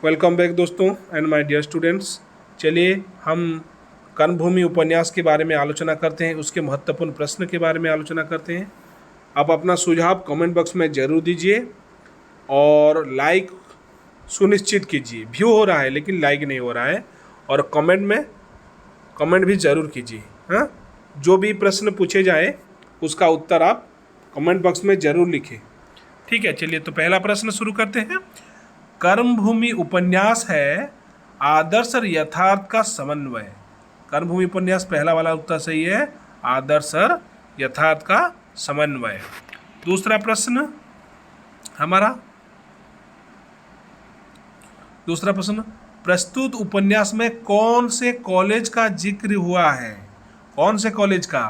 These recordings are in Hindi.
वेलकम बैक दोस्तों एंड माय डियर स्टूडेंट्स। चलिए हम कर्मभूमि उपन्यास के बारे में आलोचना करते हैं, उसके महत्वपूर्ण प्रश्न के बारे में आलोचना करते हैं। आप अपना सुझाव कमेंट बॉक्स में ज़रूर दीजिए और लाइक सुनिश्चित कीजिए। व्यू हो रहा है लेकिन लाइक नहीं हो रहा है, और कमेंट भी ज़रूर कीजिए। हाँ, जो भी प्रश्न पूछे जाए उसका उत्तर आप कमेंट बॉक्स में ज़रूर लिखें। ठीक है, चलिए तो पहला प्रश्न शुरू करते हैं। कर्मभूमि उपन्यास है आदर्श और यथार्थ का समन्वय। कर्मभूमि उपन्यास पहला वाला उत्तर सही है, आदर्श और यथार्थ का समन्वय। दूसरा प्रश्न हमारा प्रस्तुत उपन्यास में कौन से कॉलेज का जिक्र हुआ है? कौन से कॉलेज का?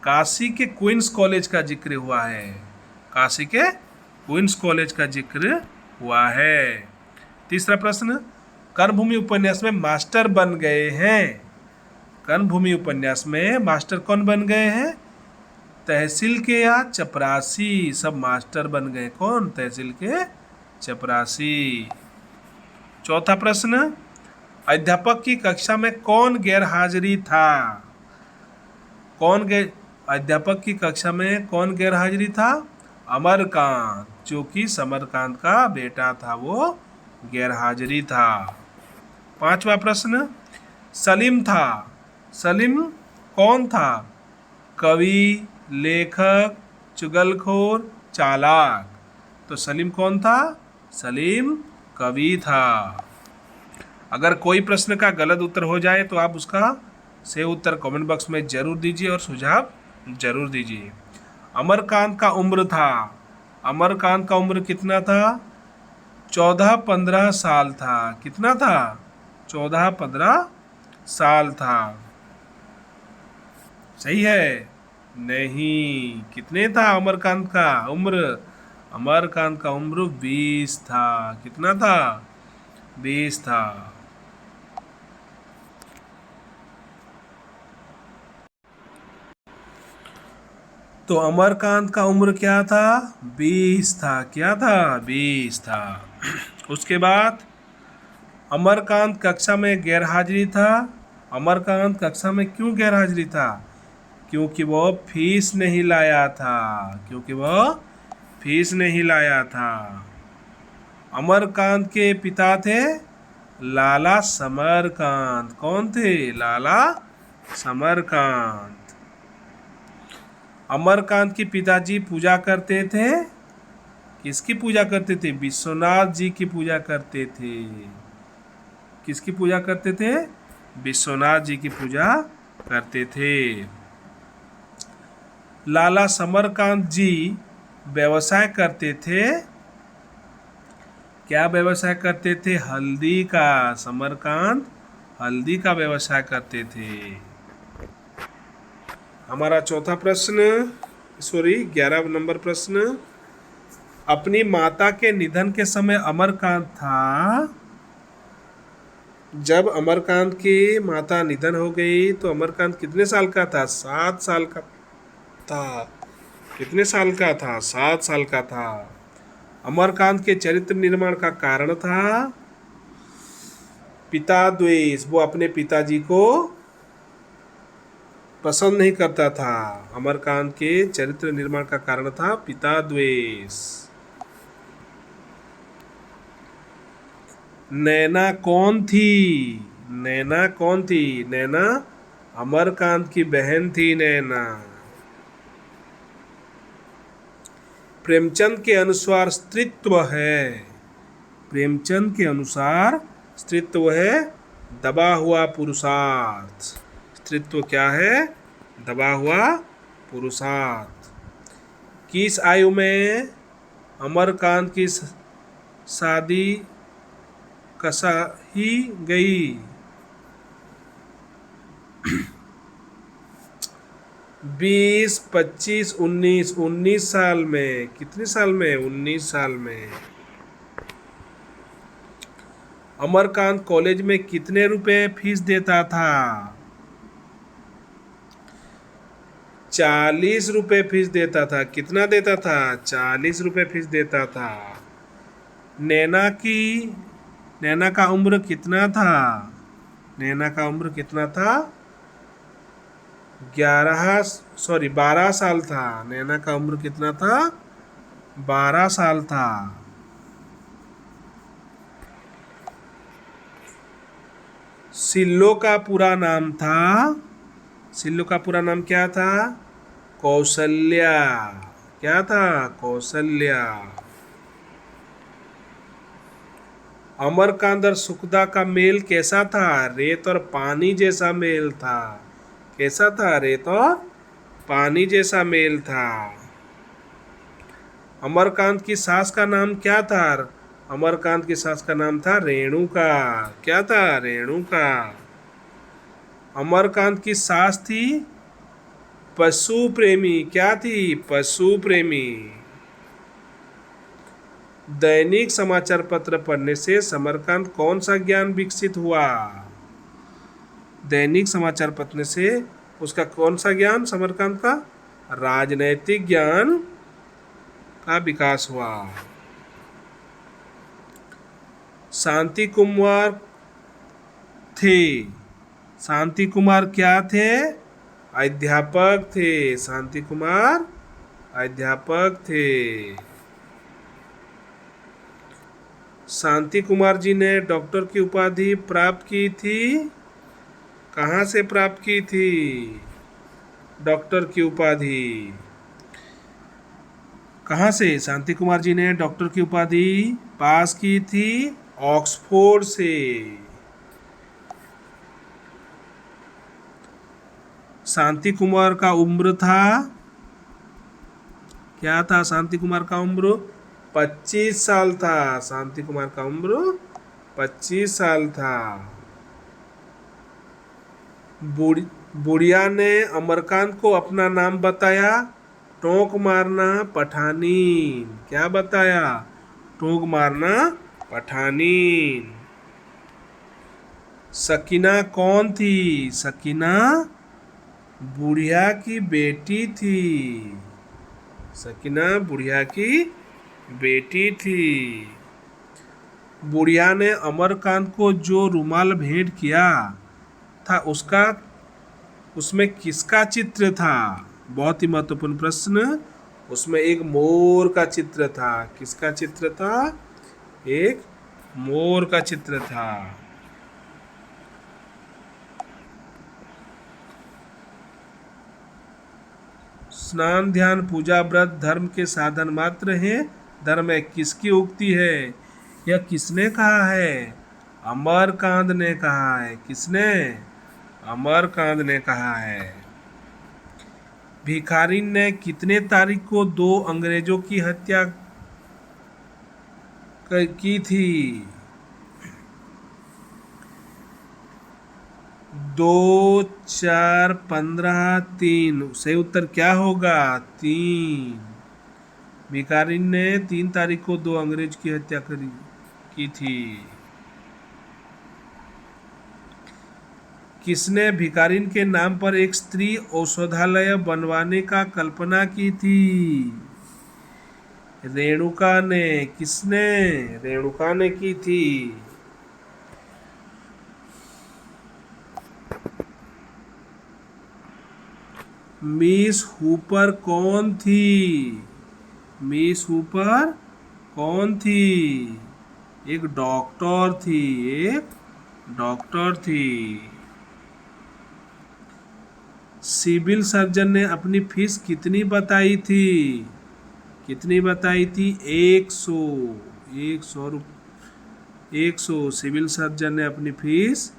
काशी के क्वींस कॉलेज का जिक्र हुआ है। काशी के क्वींस कॉलेज का जिक्र हुआ है। तीसरा प्रश्न, कर्मभूमि उपन्यास में मास्टर बन गए हैं। कर्मभूमि उपन्यास में मास्टर कौन बन गए हैं? तहसील के या चपरासी? सब मास्टर बन गए। कौन? तहसील के चपरासी। चौथा प्रश्न, अध्यापक की कक्षा में कौन गैरहाजिरी था? अध्यापक की कक्षा में कौन गैरहाजिरी था? अमरकांत, जो कि समरकांत का बेटा था, वो गैरहाजिरी था। पांचवा प्रश्न, सलीम था। सलीम कौन था? कवि, लेखक, चुगलखोर, चालाक? तो सलीम कौन था? सलीम कवि था। अगर कोई प्रश्न का गलत उत्तर हो जाए तो आप उसका सही उत्तर कमेंट बॉक्स में जरूर दीजिए और सुझाव जरूर दीजिए। अमरकांत का उम्र था। अमरकांत का उम्र कितना था? 14-15 साल था। कितना था? 14-15 साल था। सही है? नहीं। कितने था अमरकांत का उम्र? अमरकांत का उम्र 20 था। कितना था? 20 था। तो अमरकांत का उम्र क्या था? 20 था। क्या था? 20 था। उसके बाद अमरकांत कक्षा में गैरहाजिरी था। अमरकांत कक्षा में क्यों गैरहाजिरी था? क्योंकि वह फीस नहीं लाया था। क्योंकि वह फीस नहीं लाया था। अमरकांत के पिता थे लाला समरकांत। कौन थे? लाला समरकांत। अमरकांत के पिताजी पूजा करते थे। किसकी पूजा करते थे? विश्वनाथ जी की पूजा करते थे। किसकी पूजा करते थे? विश्वनाथ जी की पूजा करते थे। लाला समरकांत जी व्यवसाय करते थे। क्या व्यवसाय करते थे? हल्दी का। समरकांत हल्दी का व्यवसाय करते थे। हमारा चौथा प्रश्न, 11 नंबर प्रश्न, अपनी माता के निधन के समय अमरकांत था। जब अमरकांत की माता निधन हो गई तो अमरकांत कितने साल का था? 7 साल का था। कितने साल का था? 7 साल का था। अमरकांत के चरित्र निर्माण का कारण था पिता द्वेष। वो अपने पिताजी को पसंद नहीं करता था। अमरकांत के चरित्र निर्माण का कारण था पिता द्वेष। नैना कौन थी? नैना कौन थी? नैना अमरकांत की बहन थी। नैना प्रेमचंद के अनुसार स्त्रीत्व है। प्रेमचंद के अनुसार स्त्रीत्व है दबा हुआ पुरुषार्थ। स्त्रीत्व क्या है? दबा हुआ पुरुषार्थ। किस आयु में अमरकांत की शादी कसाही गई? 20, 25, 19। 19 साल में। कितने साल में? 19 साल में। अमरकांत कॉलेज में कितने रुपए फीस देता था? 40 रुपए फीस देता था। कितना देता था? 40 रुपए फीस देता था। नैना का उम्र कितना था? नैना का उम्र कितना था? 12 साल था। नैना का उम्र कितना था? 12 साल था। सिल्लो का पूरा नाम था? सिल्लो का पूरा नाम क्या था? कौशल्या। क्या था? कौशल्या। अमरकांत और सुखदा का मेल कैसा था? रेत और पानी जैसा मेल था। कैसा था? रेत और पानी जैसा मेल था। अमरकांत की सास का नाम क्या था? अमरकांत की सास का नाम था रेणुका। क्या था? रेणुका। अमरकांत की सास थी पशु प्रेमी। क्या थी? पशु प्रेमी। दैनिक समाचार पत्र पढ़ने से समरकांत कौन सा ज्ञान विकसित हुआ? दैनिक समाचार पत्र से उसका कौन सा ज्ञान? समरकांत का राजनैतिक ज्ञान का विकास हुआ। शांति कुमार थे। शांति कुमार क्या थे? अध्यापक थे। शांति कुमार अध्यापक थे। शांति कुमार जी ने डॉक्टर की उपाधि प्राप्त की थी। कहाँ से प्राप्त की थी डॉक्टर की उपाधि? कहाँ से शांति कुमार जी ने डॉक्टर की उपाधि पास की थी? ऑक्सफोर्ड से। शांति कुमार का उम्र था? क्या था शांति कुमार का उम्र? 25 साल था। शांति कुमार का उम्र 25 साल था। बुढ़िया ने अमरकांत को अपना नाम बताया। टोंक मारना पठानीन। क्या बताया? टोंक मारना पठानीन। सकीना कौन थी? सकीना बुढ़िया की बेटी थी। सकीना बुढ़िया की बेटी थी। बुढ़िया ने अमरकांत को जो रुमाल भेंट किया था उसमें किसका चित्र था? बहुत ही महत्वपूर्ण प्रश्न। उसमें एक मोर का चित्र था। किसका चित्र था? एक मोर का चित्र था। स्नान ध्यान पूजा व्रत धर्म के साधन मात्र हैं। धर्म है किसकी उक्ति है? यह किसने कहा है? अमरकांत ने कहा है। किसने? अमरकांत ने कहा है। भिखारी ने कितने तारीख को 2 अंग्रेजों की हत्या की थी? 2, 4, 15, 3। सही उत्तर क्या होगा? 3। भिखारी ने 3 तारीख को 2 अंग्रेज की हत्या की थी। किसने भिखारिन के नाम पर एक स्त्री औषधालय बनवाने का कल्पना की थी? रेणुका ने। किसने? रेणुका ने की थी। मिस हुपर कौन थी? मिस हुपर कौन थी? एक डॉक्टर थी। एक डॉक्टर थी। सिविल सर्जन ने अपनी फीस कितनी बताई थी? कितनी बताई थी? 100। 100 सिविल सर्जन ने अपनी फीस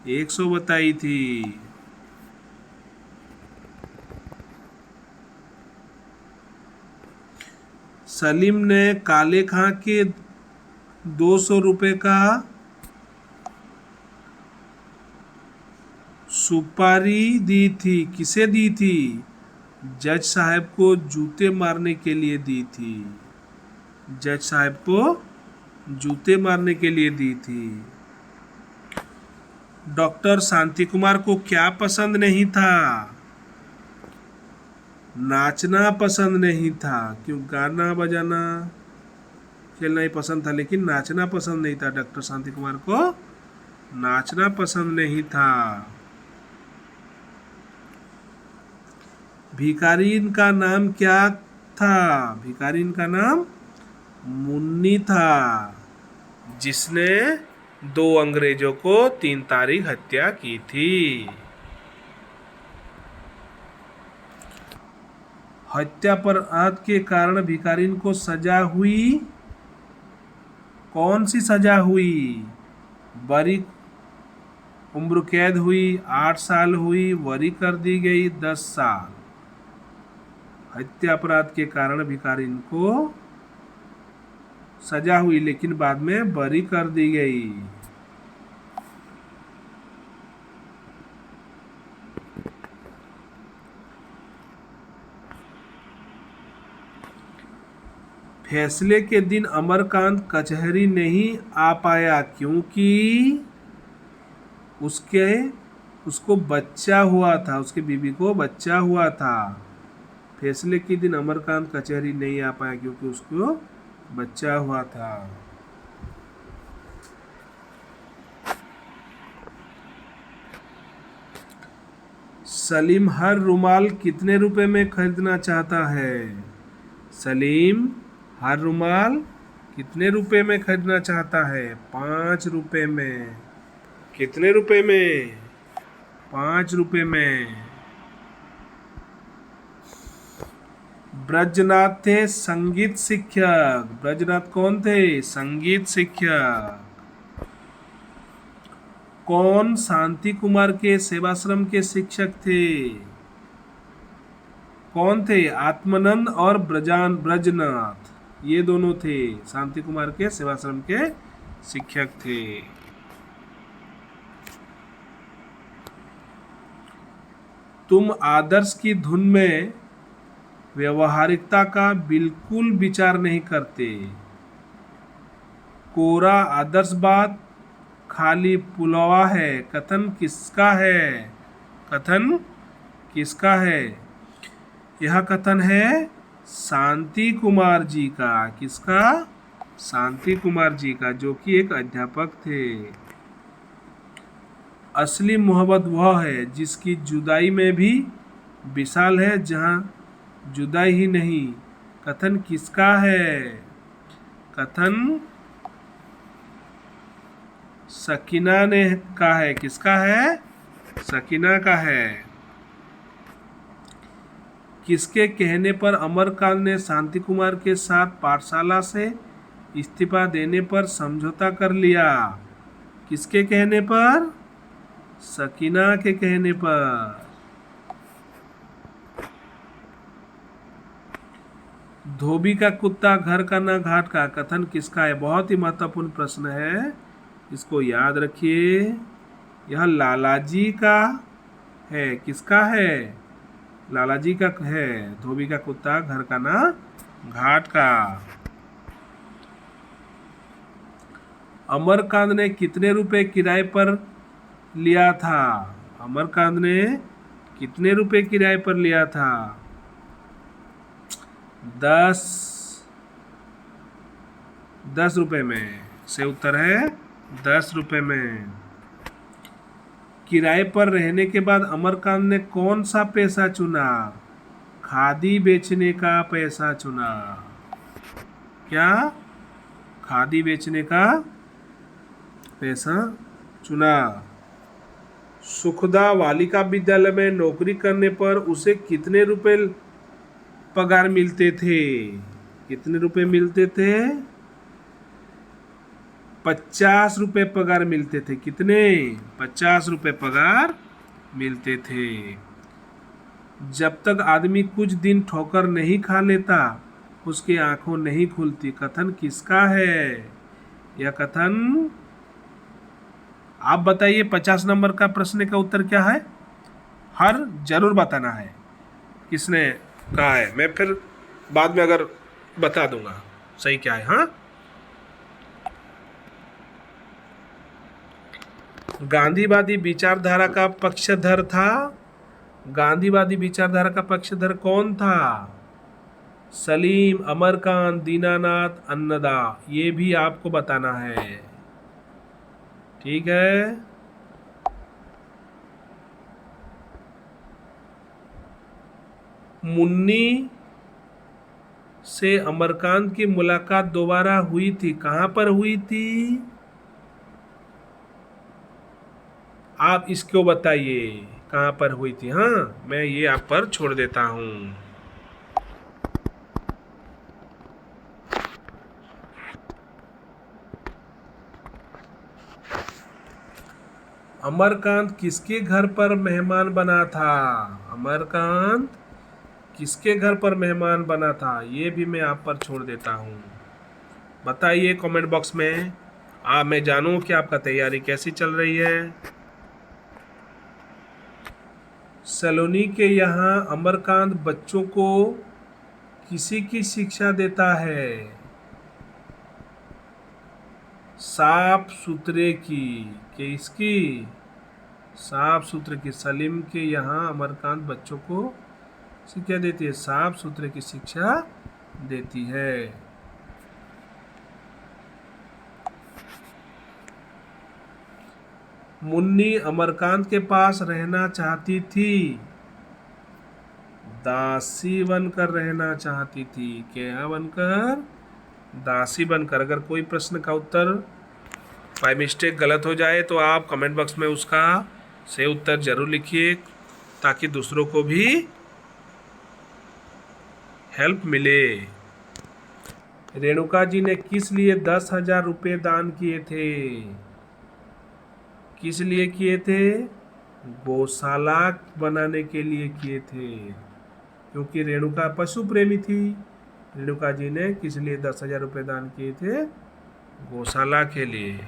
100 बताई थी। सलीम ने काले खां के 200 रुपए का सुपारी दी थी। किसे दी थी? जज साहब को जूते मारने के लिए दी थी। जज साहब को जूते मारने के लिए दी थी। डॉक्टर शांति कुमार को क्या पसंद नहीं था? नाचना पसंद नहीं था। क्यों? गाना बजाना खेलना ही पसंद था, लेकिन नाचना पसंद नहीं था। डॉक्टर शांति कुमार को नाचना पसंद नहीं था। भिखारीन का नाम क्या था? भिखारीन का नाम मुन्नी था, जिसने 2 अंग्रेजों को 3 तारीख हत्या की थी। हत्या अपराध के कारण भिखारीन को सजा हुई। कौन सी सजा हुई? बरी उम्र कैद हुई, 8 साल हुई, वरी कर दी गई 10 साल। हत्या अपराध के कारण भिखारीन को सजा हुई, लेकिन बाद में बरी कर दी गई। फैसले के दिन अमरकांत कचहरी नहीं आ पाया, क्योंकि उसको बच्चा हुआ था, उसके बीवी को बच्चा हुआ था। फैसले के दिन अमरकांत कचहरी नहीं आ पाया क्योंकि उसको बच्चा हुआ था। सलीम हर रुमाल कितने रुपए में खरीदना चाहता है? सलीम हर रुमाल कितने रुपए में खरीदना चाहता है? 5 रुपए में। कितने रुपए में? 5 रुपए में। ब्रजनाथ थे संगीत शिक्षक। ब्रजनाथ कौन थे? संगीत शिक्षक। कौन शांति कुमार के सेवाश्रम के शिक्षक थे? कौन थे? आत्मानंद और ब्रजनाथ, ये दोनों थे शांति कुमार के सेवाश्रम के शिक्षक थे। तुम आदर्श की धुन में व्यवहारिकता का बिल्कुल विचार नहीं करते। कोरा आदर्शवाद खाली पुलवा है। कथन किसका है? कथन किसका है? यह कथन है शांति कुमार जी का। किसका? शांति कुमार जी का, जो कि एक अध्यापक थे। असली मोहब्बत वह है जिसकी जुदाई में भी विशाल है, जहां जुदाई ही नहीं। कथन किसका है? कथन सकीना ने का है। किसका है? सकीना का है। किसके कहने पर अमरकांत ने शांति कुमार के साथ पाठशाला से इस्तीफा देने पर समझौता कर लिया? किसके कहने पर? सकीना के कहने पर। धोबी का कुत्ता घर का ना घाट का, कथन किसका है? बहुत ही महत्वपूर्ण प्रश्न है, इसको याद रखिए। यह लालाजी का है। किसका है? लालाजी का है। धोबी का कुत्ता घर का ना घाट का। अमरकांत ने कितने रुपए किराए पर लिया था? अमरकांत ने कितने रुपए किराए पर लिया था? 10 रुपए में से उत्तर है 10 रुपए में। किराए पर रहने के बाद अमरकांत ने कौन सा पैसा चुना? खादी बेचने का पैसा चुना। क्या? खादी बेचने का पैसा चुना। सुखदा बालिका विद्यालय में नौकरी करने पर उसे कितने रुपए पगार मिलते थे? कितने रुपए मिलते थे? 50 रुपए पगार मिलते थे। कितने? 50 रुपए पगार मिलते थे। जब तक आदमी कुछ दिन ठोकर नहीं खा लेता, उसकी आंखों नहीं खुलती। कथन किसका है? यह कथन, आप बताइए 50 नंबर का प्रश्न का उत्तर क्या है? हर जरूर बताना है किसने कहा है। मैं फिर बाद में अगर बता दूंगा सही क्या है। हाँ, गांधीवादी विचारधारा का पक्षधर था। गांधीवादी विचारधारा का पक्षधर कौन था? सलीम, अमरकांत, दीनानाथ, अन्नदा, ये भी आपको बताना है। ठीक है। मुन्नी से अमरकांत की मुलाकात दोबारा हुई थी, कहां पर हुई थी? आप इसको बताइए कहां पर हुई थी। हाँ, मैं ये आप पर छोड़ देता हूं। अमरकांत किसके घर पर मेहमान बना था? अमरकांत किसके घर पर मेहमान बना था, ये भी मैं आप पर छोड़ देता हूं। बताइए कमेंट बॉक्स में। मैं जानूं कि आपका तैयारी कैसी चल रही है। सलोनी के यहाँ अमरकांत बच्चों को किसी की शिक्षा देता है? साफ सुथरे की। किसकी? साफ सुथरे की। सलीम के यहाँ अमरकांत बच्चों को शिक्षा देती है, साफ सुथरे की शिक्षा देती है। मुन्नी अमरकांत के पास रहना चाहती थी, दासी बनकर रहना चाहती थी। क्या बनकर? दासी बनकर। अगर कोई प्रश्न का उत्तर बाय मिस्टेक गलत हो जाए तो आप कमेंट बॉक्स में उसका सही उत्तर जरूर लिखिए, ताकि दूसरों को भी हेल्प मिले। रेणुका जी ने किस लिए 10,000 रुपये दान किए थे? किस लिए किए थे? गौशाला बनाने के लिए किए थे, क्योंकि रेणुका पशु प्रेमी थी। रेणुका जी ने किस लिए 10,000 रुपये दान किए थे? गौशाला के लिए।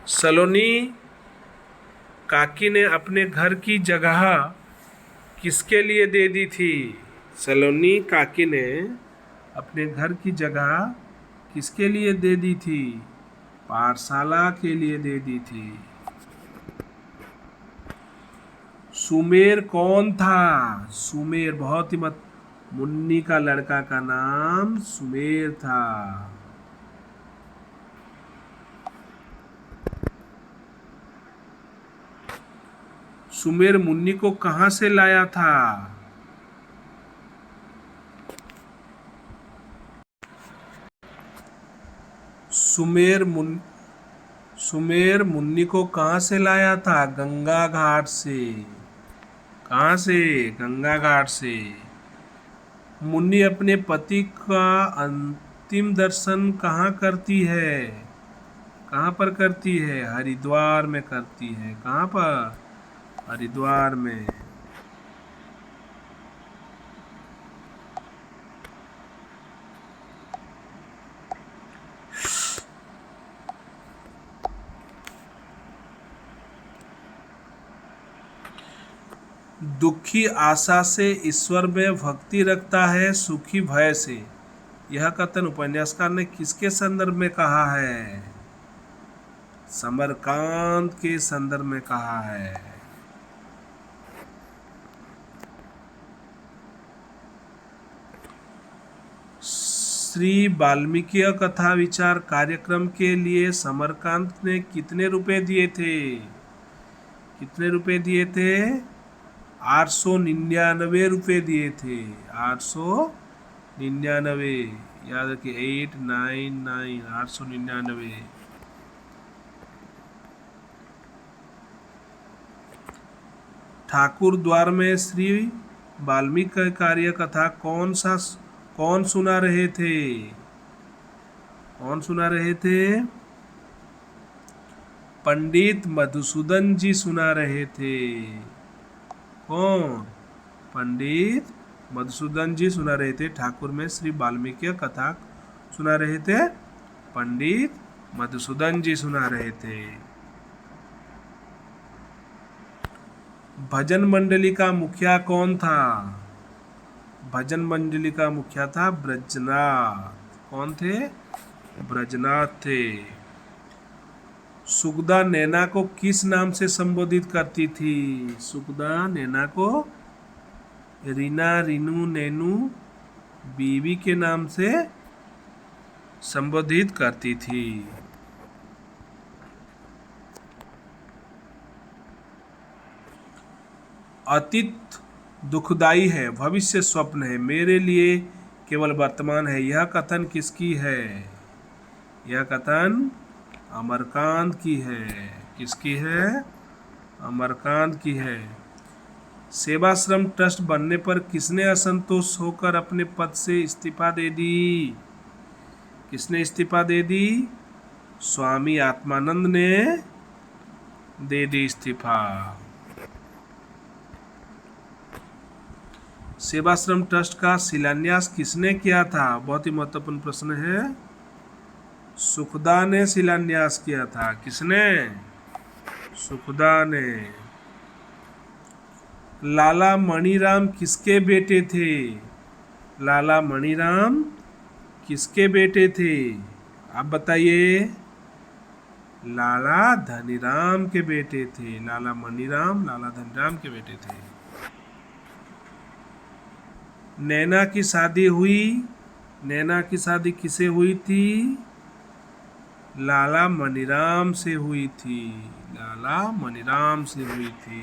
सलोनी काकी ने अपने घर की जगह किसके लिए दे दी थी? सलोनी काकी ने अपने घर की जगह किसके लिए दे दी थी? पाठशाला के लिए दे दी थी। सुमेर कौन था? सुमेर बहुत ही मुन्नी का लड़का का नाम सुमेर था। सुमेर मुन्नी को कहां से लाया था? सुमेर मुन्नी को कहां से लाया था? गंगा घाट से। कहां से? गंगा घाट से। मुन्नी अपने पति का अंतिम दर्शन कहाँ करती है? कहाँ पर करती है? हरिद्वार में करती है। कहाँ पर? हरिद्वार में। दुखी आशा से ईश्वर में भक्ति रखता है, सुखी भय से। यह कथन उपन्यासकार ने किसके संदर्भ में कहा है? समरकांत के संदर्भ में कहा है। श्री वाल्मीकि कथा विचार कार्यक्रम के लिए समरकांत ने कितने रुपए दिए थे? कितने रुपए दिए थे? 899 रुपए दिए थे। 899, याद रखिए 899, 899। ठाकुर द्वार में श्री वाल्मीकि कार्य कथा कौन सुना रहे थे? कौन सुना रहे थे? पंडित मधुसूदन जी सुना रहे थे। कौन? पंडित मधुसूदन जी सुना रहे थे। ठाकुर में श्री वाल्मीकि कथा सुना रहे थे, पंडित मधुसूदन जी सुना रहे थे। भजन मंडली का मुखिया कौन था? भजन मंडली का मुखिया था ब्रजनाथ। कौन थे? ब्रजनाथ थे। सुगदा नैना को किस नाम से संबोधित करती थी? सुगदा नैना को रीना, रीनू, नैनू बीवी के नाम से संबोधित करती थी। अतीत दुखदाई है, भविष्य स्वप्न है, मेरे लिए केवल वर्तमान है। यह कथन किसकी है? यह कथन अमरकांत की है। किसकी है? अमरकांत की है। सेवाश्रम ट्रस्ट बनने पर किसने असंतोष होकर अपने पद से इस्तीफा दे दी? किसने इस्तीफा दे दी? स्वामी आत्मानंद ने दे दी इस्तीफा। सेवाश्रम ट्रस्ट का शिलान्यास किसने किया था? बहुत ही महत्वपूर्ण प्रश्न है। सुखदा ने शिलान्यास किया था। किसने? सुखदा ने। लाला मणिराम किसके बेटे थे? लाला मणिराम किसके बेटे थे? आप बताइए। लाला धनीराम के बेटे थे। लाला मणिराम लाला धनीराम के बेटे थे। नैना की शादी हुई। नैना की शादी किसे हुई थी? लाला मणिराम से हुई थी। लाला मणिराम से हुई थी।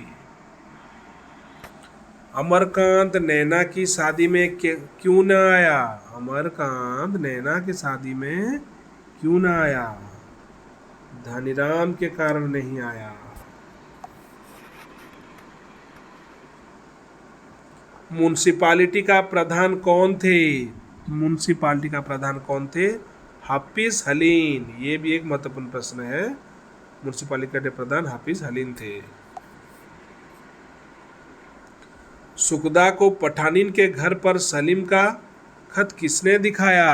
अमरकांत नैना की शादी में क्यों न आया? अमरकांत नैना की शादी में क्यों न आया? धनीराम के कारण नहीं आया। म्युनिसिपालिटी का प्रधान कौन थे? म्युनिसिपालिटी का प्रधान कौन थे? हाफिज हलीम। ये भी एक महत्वपूर्ण प्रश्न है। म्युनिसिपालिटी के प्रधान हाफिज हलीम थे। सुखदा को पठानीन के घर पर सलीम का खत किसने दिखाया?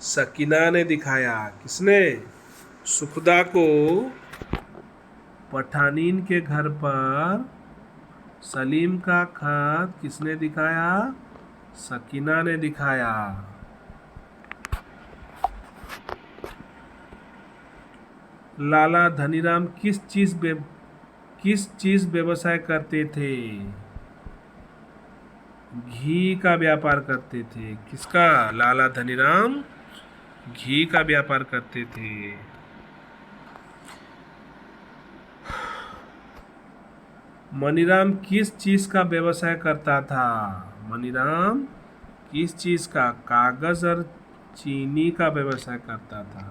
सकीना ने दिखाया। किसने? सुखदा को पठानीन के घर पर सलीम का खत किसने दिखाया? सकीना ने दिखाया। लाला धनीराम किस चीज व्यवसाय करते थे? घी का व्यापार करते थे। किसका? लाला धनीराम घी का व्यापार करते थे। मनीराम किस चीज का व्यवसाय करता था? मनीराम किस चीज का? कागज और चीनी का व्यवसाय करता था।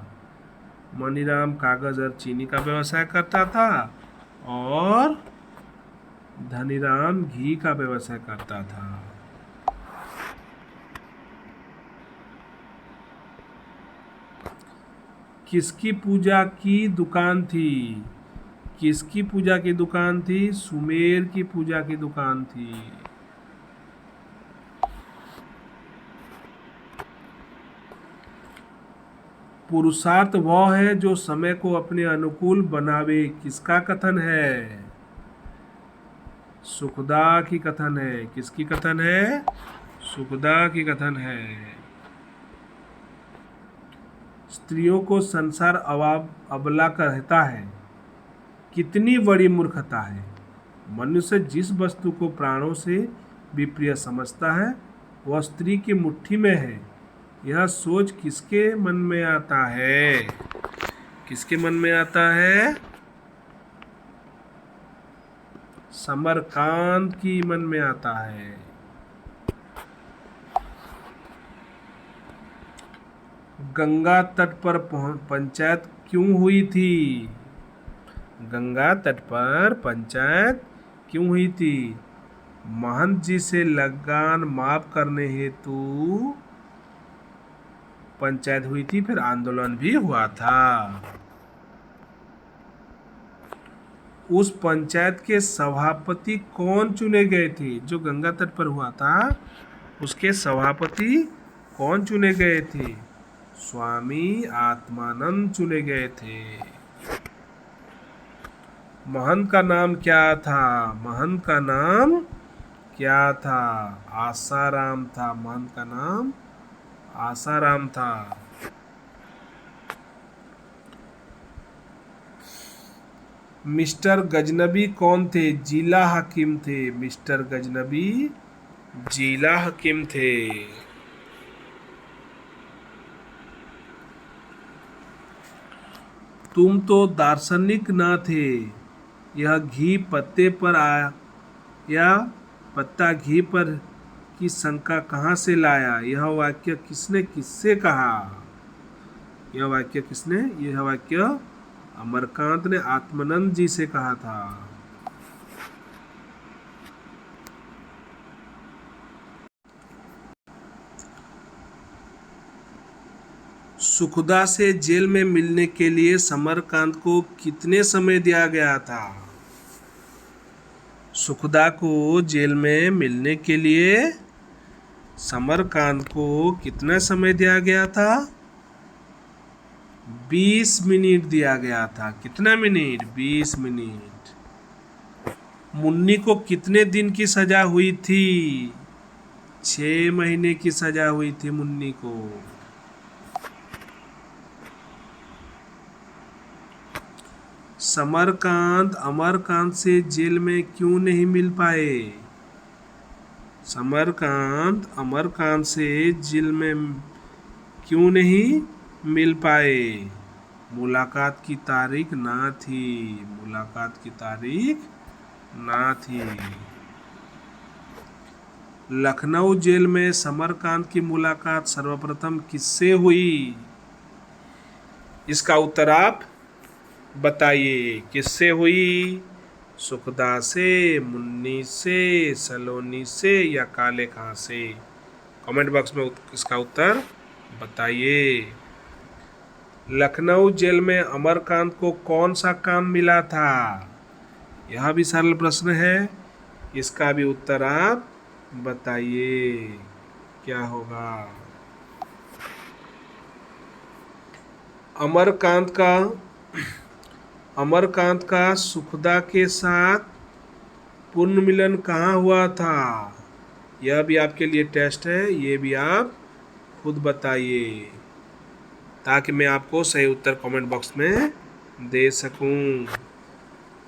मनीराम कागज और चीनी का व्यवसाय करता था और धनीराम घी का व्यवसाय करता था। किसकी पूजा की दुकान थी? किसकी पूजा की दुकान थी? सुमेर की पूजा की दुकान थी। पुरुषार्थ वह है जो समय को अपने अनुकूल बनावे। किसका कथन है? सुखदा की कथन है। किसकी कथन है? सुखदा की कथन है। स्त्रियों को संसार अबला कहता है, कितनी बड़ी मूर्खता है। मनुष्य जिस वस्तु को प्राणों से भी प्रिय समझता है वह स्त्री की मुट्ठी में है। यह सोच किसके मन में आता है? किसके मन में आता है? समरकांत की मन में आता है। गंगा तट पर पंचायत क्यों हुई थी? गंगा तट पर पंचायत क्यों हुई थी? महंत जी से लगान माफ करने हेतु पंचायत हुई थी, फिर आंदोलन भी हुआ था। उस पंचायत के सभापति कौन चुने गए थे? जो गंगा तट पर हुआ था उसके सभापति कौन चुने गए थे? स्वामी आत्मानंद चुने गए थे। महंत का नाम क्या था? महंत का नाम क्या था? आसाराम था। महंत का नाम आसाराम था। मिस्टर गजनबी कौन थे? जिला हकीम थे। मिस्टर गजनबी जिला हकीम थे। तुम तो दार्शनिक न थे। यह घी पत्ते पर आया, यह पत्ता घी पर की शंका कहाँ से लाया? यह वाक्य किसने किससे कहा? यह वाक्य अमरकांत ने आत्मानंद जी से कहा था। सुखदा से जेल में मिलने के लिए समरकांत को कितने समय दिया गया था? सुखदा को जेल में मिलने के लिए समरकांत को कितना समय दिया गया था? 20 मिनट दिया गया था। कितना मिनट? 20 मिनट। मुन्नी को कितने दिन की सजा हुई थी? 6 महीने की सजा हुई थी मुन्नी को। समरकांत अमरकांत से जेल में क्यों नहीं मिल पाए? समरकांत अमरकांत से जेल में क्यों नहीं मिल पाए? मुलाकात की तारीख ना थी। मुलाकात की तारीख ना थी। लखनऊ जेल में समरकांत की मुलाकात सर्वप्रथम किससे हुई? इसका उत्तर आप बताइए। किससे हुई? सुखदा से, मुन्नी से, सलोनी से या काले खां से? कमेंट बॉक्स में इसका उत्तर बताइए। लखनऊ जेल में अमरकांत को कौन सा काम मिला था? यह भी सरल प्रश्न है। इसका भी उत्तर आप बताइए। क्या होगा? अमरकांत का सुखदा के साथ पुनर्मिलन कहाँ हुआ था? यह भी आपके लिए टेस्ट है। ये भी आप खुद बताइए ताकि मैं आपको सही उत्तर कमेंट बॉक्स में दे सकूं।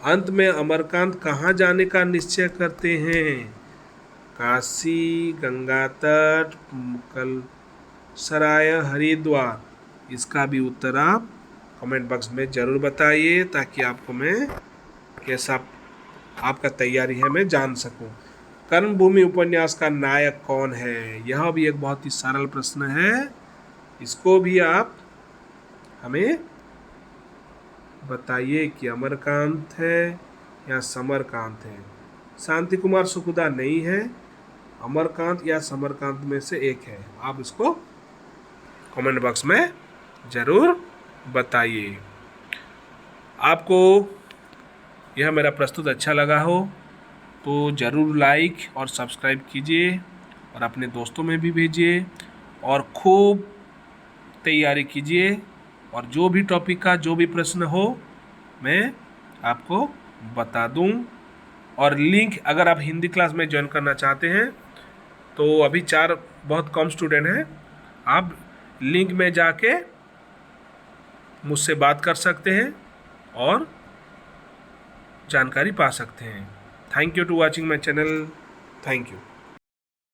अंत में अमरकांत कहाँ जाने का निश्चय करते हैं? काशी, गंगा तट, मुगलसराय, हरिद्वार। इसका भी उत्तर आप कमेंट बॉक्स में ज़रूर बताइए ताकि आपको मैं कैसा आपका तैयारी है मैं जान सकूं। कर्मभूमि उपन्यास का नायक कौन है? यह भी एक बहुत ही सरल प्रश्न है। इसको भी आप हमें बताइए कि अमरकांत है या समरकांत है। शांति कुमार सुखदा नहीं है। अमरकांत या समरकांत में से एक है। आप इसको कमेंट बॉक्स में ज़रूर बताइए। आपको यह मेरा प्रस्तुत अच्छा लगा हो तो ज़रूर लाइक और सब्सक्राइब कीजिए और अपने दोस्तों में भी भेजिए और खूब तैयारी कीजिए। और जो भी टॉपिक का जो भी प्रश्न हो मैं आपको बता दूं। और लिंक अगर आप हिंदी क्लास में ज्वाइन करना चाहते हैं तो अभी 4 बहुत कम स्टूडेंट हैं। आप लिंक में जाके मुझसे बात कर सकते हैं और जानकारी पा सकते हैं। Thank you to watching my channel. Thank you.